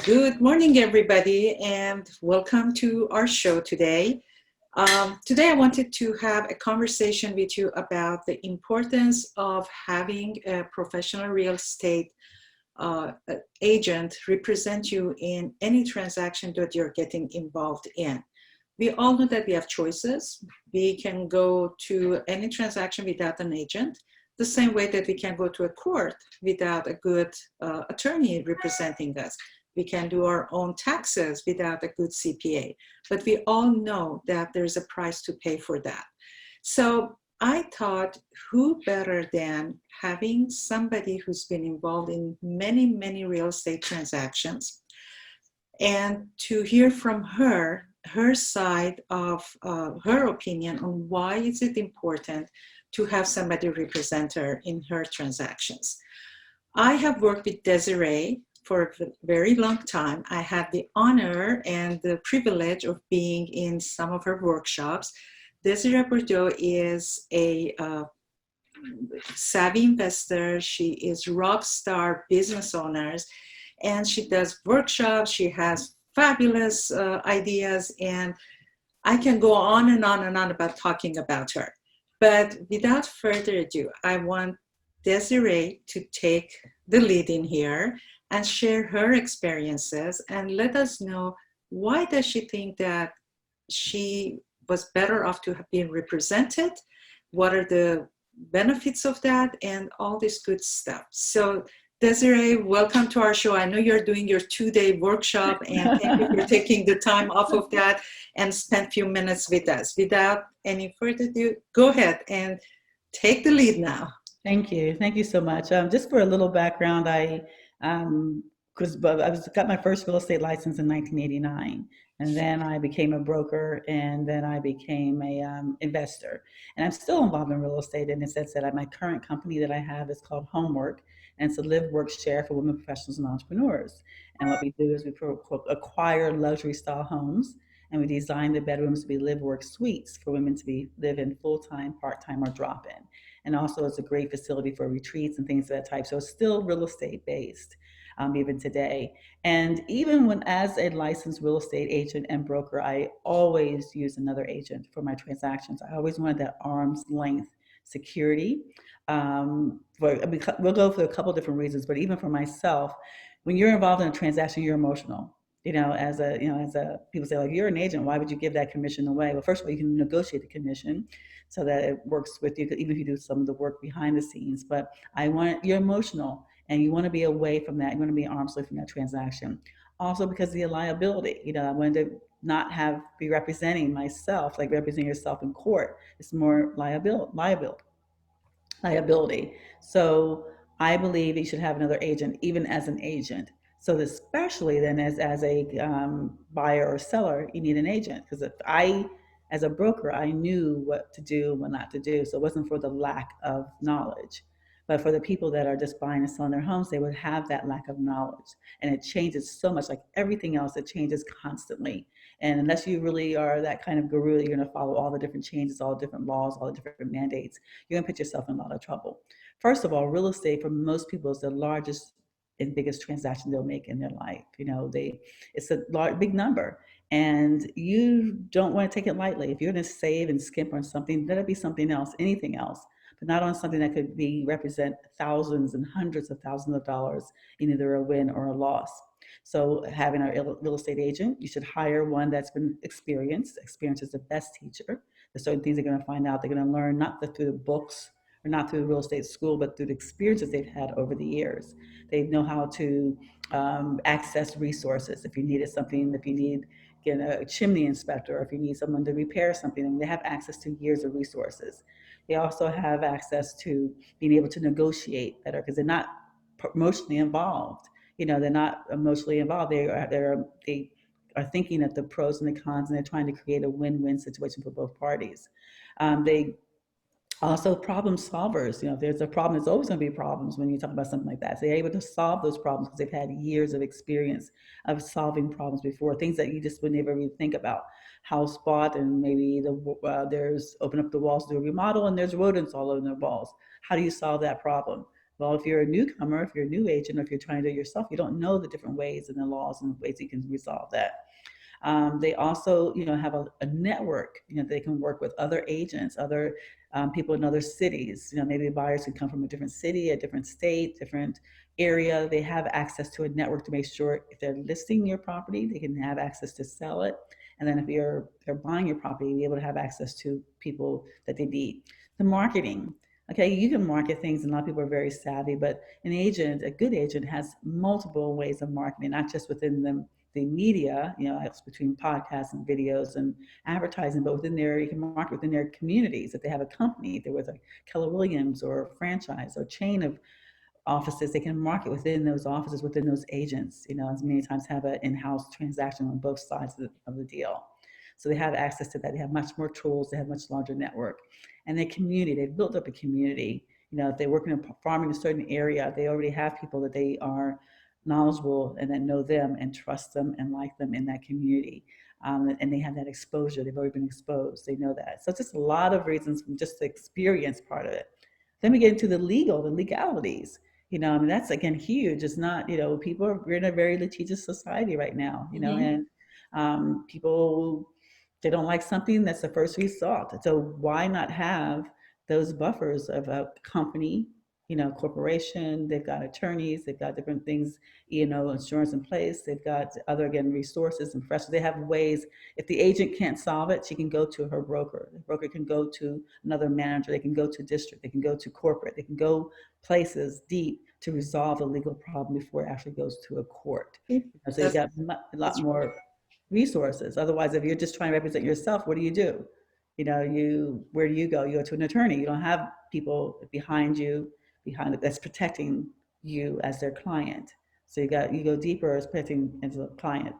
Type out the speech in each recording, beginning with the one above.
Good morning, everybody, and welcome to our show today. Today, I wanted to have a conversation with you about the importance of having a professional real estate agent represent you in any transaction that you're getting involved in. We all know that we have choices. We can go to any transaction without an agent, the same way that we can go to a court without a good attorney representing us. We can do our own taxes without a good CPA. But we all know that there's a price to pay for that. So I thought, who better than having somebody who's been involved in many, many real estate transactions, and to hear from her side of her opinion on why is it important to have somebody represent her in her transactions. I have worked with Desiree for a very long time. I had the honor and the privilege of being in some of her workshops. Desiree Doubrox is a savvy investor. She is rock star business owners, and she does workshops. She has fabulous ideas, and I can go on and on and on about talking about her. But without further ado, I want Desiree to take the lead in here and share her experiences and let us know, why does she think that she was better off to have been represented? What are the benefits of that, and all this good stuff. So Desiree, welcome to our show. I know you're doing your 2-day workshop, and thank you for taking the time off of that and spend a few minutes with us. Without any further ado, go ahead and take the lead now. Thank you. Thank you so much. Just for a little background, I got my first real estate license in 1989, and then I became a broker, and then I became a investor. And I'm still involved in real estate in the sense that my current company that I have is called Homework, and it's a live work share for women professionals and entrepreneurs. And what we do is we acquire luxury style homes, and we design the bedrooms to be live work suites for women to be live in full time, part time, or drop in. And also it's a great facility for retreats and things of that type. So it's still real estate based, even today. And even when, as a licensed real estate agent and broker, I always use another agent for my transactions. I always wanted that arm's length security. We'll go for a couple different reasons, but even for myself, when you're involved in a transaction, you're emotional. As a people say, like, you're an agent, why would you give that commission away? Well, first of all, you can negotiate the commission so that it works with you, even if you do some of the work behind the scenes. But you're emotional, and you want to be away from that. You want to be arm's length from that transaction. Also, because of the liability, I wanted to not be representing myself, like representing yourself in court. It's more liability. So I believe you should have another agent, even as an agent. So especially then, as a buyer or seller, you need an agent, because if as a broker, I knew what to do, what not to do. So it wasn't for the lack of knowledge, but for the people that are just buying and selling their homes, they would have that lack of knowledge, and it changes so much. Like everything else, it changes constantly. And unless you really are that kind of guru, you're going to follow all the different changes, all the different laws, all the different mandates, you're going to put yourself in a lot of trouble. First of all, real estate for most people is the largest and biggest transaction they'll make in their life. It's a big number, and you don't want to take it lightly. If you're going to save and skimp on something, let it be something else, anything else, but not on something that could represent thousands and hundreds of thousands of dollars in either a win or a loss. So having a real estate agent, you should hire one that's been experienced. Experience is the best teacher. There's certain things they're going to find out. They're going to learn not through the books or not through the real estate school, but through the experiences they've had over the years. They know how to access resources. If you needed something, if you need get a chimney inspector, or if you need someone to repair something, and they have access to years of resources. They also have access to being able to negotiate better, because they're not emotionally involved. They're not emotionally involved. They are thinking of the pros and the cons, and they're trying to create a win-win situation for both parties. They also problem solvers. If there's a problem, there's always going to be problems when you talk about something like that. So they're able to solve those problems because they've had years of experience of solving problems before, things that you just would never really think about. House bought, and maybe there's open up the walls to do a remodel, and there's rodents all over the walls. How do you solve that problem? Well, if you're a newcomer, if you're a new agent, or if you're trying to do it yourself, you don't know the different ways and the laws and the ways you can resolve that. They also, have a network. They can work with other agents, other people in other cities. Maybe buyers who come from a different city, a different state, different area. They have access to a network to make sure if they're listing your property, they can have access to sell it. And then if they're buying your property, be able to have access to people that they need. The marketing. Okay, you can market things, and a lot of people are very savvy, but a good agent, has multiple ways of marketing, not just within the media, it's between podcasts and videos and advertising, but within there, you can market within their communities. If they have a company, if there was a Keller Williams or a franchise or chain of offices, they can market within those offices, within those agents, as many times have an in-house transaction on both sides of the deal. So they have access to that. They have much more tools. They have much larger network. And their community, they've built up a community. If they work in a farm in a certain area, they already have people that they are knowledgeable and that know them and trust them and like them in that community. And they have that exposure. They've already been exposed. They know that. So it's just a lot of reasons from just the experience part of it. Then we get into the legalities. That's again huge. It's not, we're in a very litigious society right now, Mm-hmm. and people, they don't like something, that's the first resort. So why not have those buffers of a company, corporation? They've got attorneys, they've got different things, insurance in place. They've got other, again, resources and fresh. They have ways. If the agent can't solve it, she can go to her broker. The broker can go to another manager. They can go to district. They can go to corporate. They can go places deep to resolve a legal problem before it actually goes to a court. So you That's got a lot that's right. more resources. Otherwise, if you're just trying to represent yourself, what do you do? Where do you go? You go to an attorney. You don't have people behind it that's protecting you as their client. So you go deeper as protecting as a client.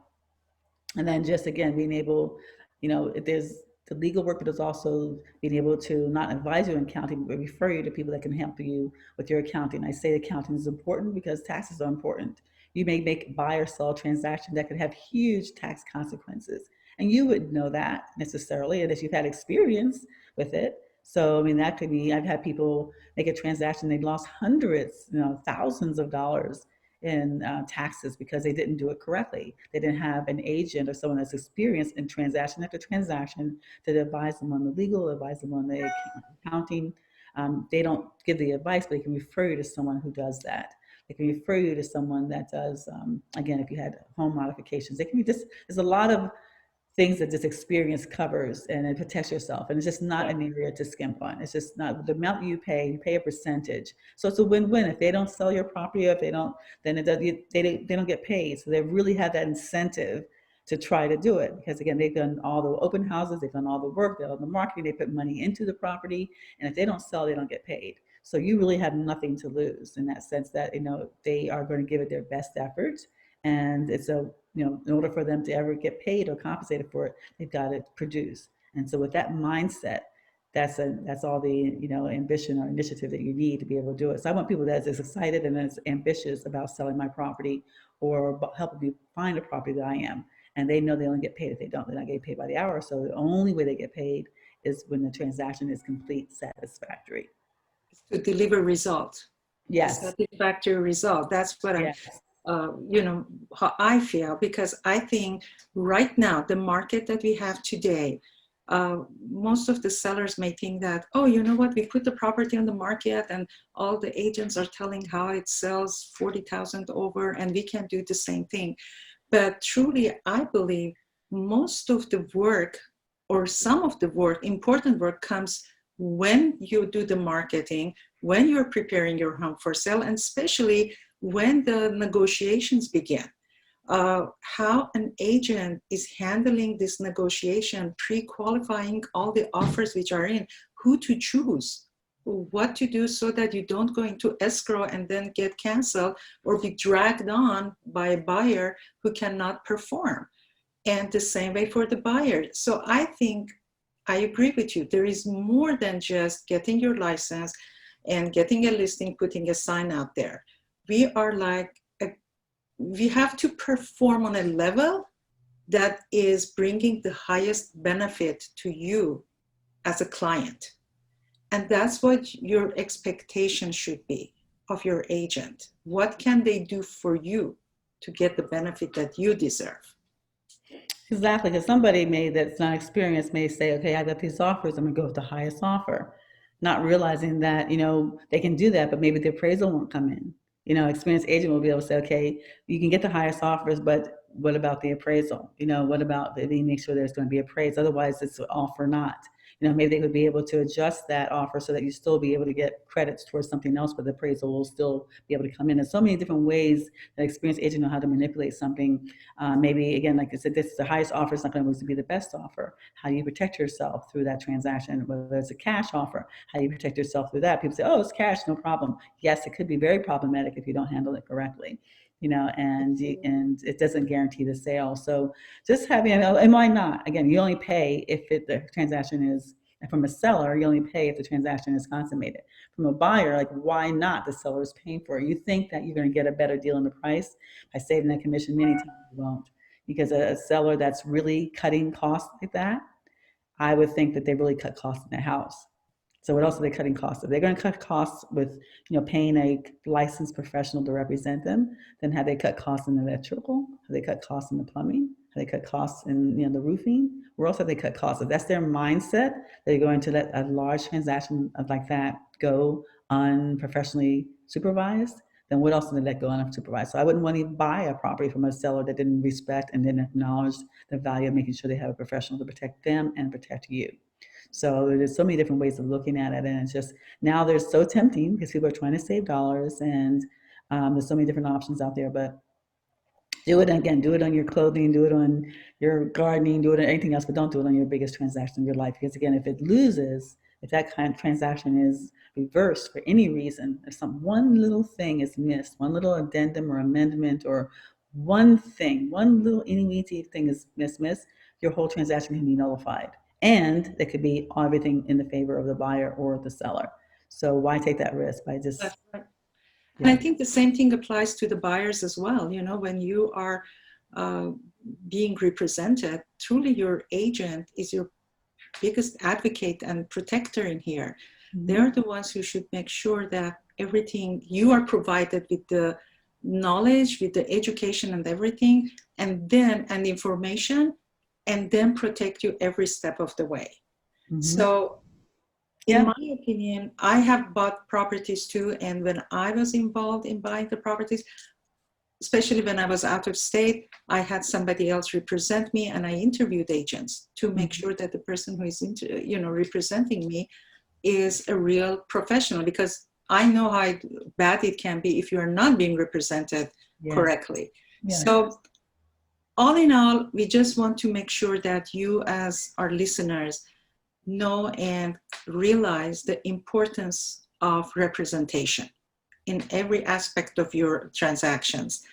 And then just again being able, there's the legal work, but there's also being able to not advise you in accounting, but refer you to people that can help you with your accounting. I say accounting is important because taxes are important. You may make buy or sell a transaction that could have huge tax consequences, and you wouldn't know that necessarily unless you've had experience with it. So I mean, that could be, I've had people make a transaction, they lost hundreds, thousands of dollars in taxes because they didn't do it correctly. They didn't have an agent or someone that's experienced in transaction after transaction to advise them on the legal, advise them on the accounting. They don't give the advice, but they can refer you to someone who does that. They can refer you to someone that does, again, if you had home modifications, they can be just, there's a lot of things that this experience covers, and it protects yourself. And it's just not Yeah. an area to skimp on. It's just not the amount you pay a percentage. So it's a win-win. If they don't sell your property, or if they don't, then they don't get paid. So they really have that incentive to try to do it, because again, they've done all the open houses, they've done all the work, they've done the marketing, they put money into the property, and if they don't sell, they don't get paid. So you really have nothing to lose in that sense, that they are going to give it their best effort. And it's a, in order for them to ever get paid or compensated for it, they've got to produce. And so with that mindset, that's all the, ambition or initiative that you need to be able to do it. So I want people that's as excited and as ambitious about selling my property or helping me find a property that I am. And they know they only get paid. If they don't, they're not getting paid by the hour. So the only way they get paid is when the transaction is complete, satisfactory. To deliver result, a Yes. satisfactory result. That's what I'm, Yes. how I feel, because I think right now, the market that we have today, most of the sellers may think that, oh, you know what, we put the property on the market and all the agents are telling how it sells 40,000 over, and we can do the same thing. But truly, I believe most of the work, or some of the work, important work, comes when you do the marketing, when you're preparing your home for sale, and especially when the negotiations begin. How an agent is handling this negotiation, pre-qualifying all the offers which are in, who to choose, what to do so that you don't go into escrow and then get canceled or be dragged on by a buyer who cannot perform. And the same way for the buyer. So I think I agree with you. There is more than just getting your license and getting a listing, putting a sign out there. We are like, we have to perform on a level that is bringing the highest benefit to you as a client. And that's what your expectation should be. of your agent? What can they do for you to get the benefit that you deserve? Exactly, because somebody that's not experienced may say, okay, I got these offers, I'm gonna go with the highest offer, not realizing that, they can do that, but maybe the appraisal won't come in. Experienced agent will be able to say, okay, you can get the highest offers, but what about the appraisal? What about maybe make sure there's going to be appraised? Otherwise, it's all for naught. Maybe they would be able to adjust that offer so that you still be able to get credits towards something else, but the appraisal will still be able to come in. There's so many different ways that experienced agent know how to manipulate something. Maybe again, like I said, this is the highest offer. It's not going to be the best offer. How do you protect yourself through that transaction? Whether it's a cash offer, how do you protect yourself through that? People say, "Oh, it's cash, no problem." Yes, it could be very problematic if you don't handle it correctly. And it doesn't guarantee the sale. So just having, and why not? Again, you only pay if the transaction is, from a seller, you only pay if the transaction is consummated. From a buyer, like, why not? The seller is paying for it. You think that you're going to get a better deal in the price by saving that commission. Many times you won't, because a seller that's really cutting costs like that, I would think that they really cut costs in the house. So what else are they cutting costs? If they're going to cut costs with, paying a licensed professional to represent them, then have they cut costs in the electrical? Have they cut costs in the plumbing? Have they cut costs in the roofing? Where else have they cut costs? If that's their mindset, they're going to let a large transaction like that go unprofessionally supervised, then what else did they let go unsupervised? So I wouldn't want to buy a property from a seller that didn't respect and didn't acknowledge the value of making sure they have a professional to protect them and protect you. So there's so many different ways of looking at it, and it's just now they're so tempting because people are trying to save dollars, and there's so many different options out there. But do it again. Do it on your clothing. Do it on your gardening. Do it on anything else, but don't do it on your biggest transaction in your life. Because again, if that kind of transaction is reversed for any reason, if one little thing is missed, one little addendum or amendment, or one little itty thing is missed, your whole transaction can be nullified, and it could be everything in the favor of the buyer or the seller. So why take that risk by just? That's right. And I think the same thing applies to the buyers as well. When you are being represented, truly your agent is your biggest advocate and protector in here. Mm-hmm. They're the ones who should make sure that everything you are provided with, the knowledge, with the education and everything, and the information, and then protect you every step of the way. Mm-hmm. So in my opinion, I have bought properties too. And when I was involved in buying the properties, especially when I was out of state, I had somebody else represent me, and I interviewed agents to make sure that the person who is representing me is a real professional, because I know how bad it can be if you are not being represented correctly. Yes. So all in all, we just want to make sure that you, as our listeners, know and realize the importance of representation in every aspect of your transactions.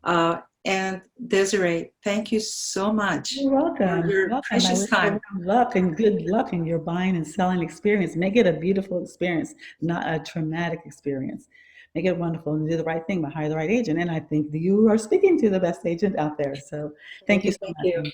And Desiree, thank you so much. You're welcome. For your precious time. Luck and good luck in your buying and selling experience. Make it a beautiful experience, not a traumatic experience. Make it wonderful and do the right thing, but hire the right agent. And I think that you are speaking to the best agent out there. So thank you so much.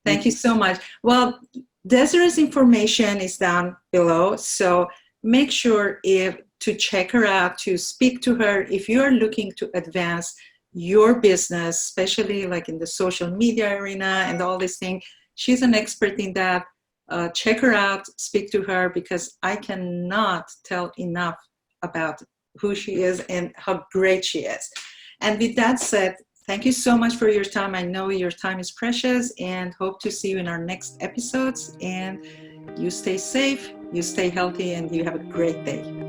Thank you so much. Well, Desiree's information is down below, so make sure to check her out, to speak to her if you are looking to advance your business, especially like in the social media arena and all these things. She's an expert in that. Check her out, speak to her, because I cannot tell enough about who she is and how great she is. And with that said, thank you so much for your time. I know your time is precious, and hope to see you in our next episodes. And you stay safe, you stay healthy, and you have a great day.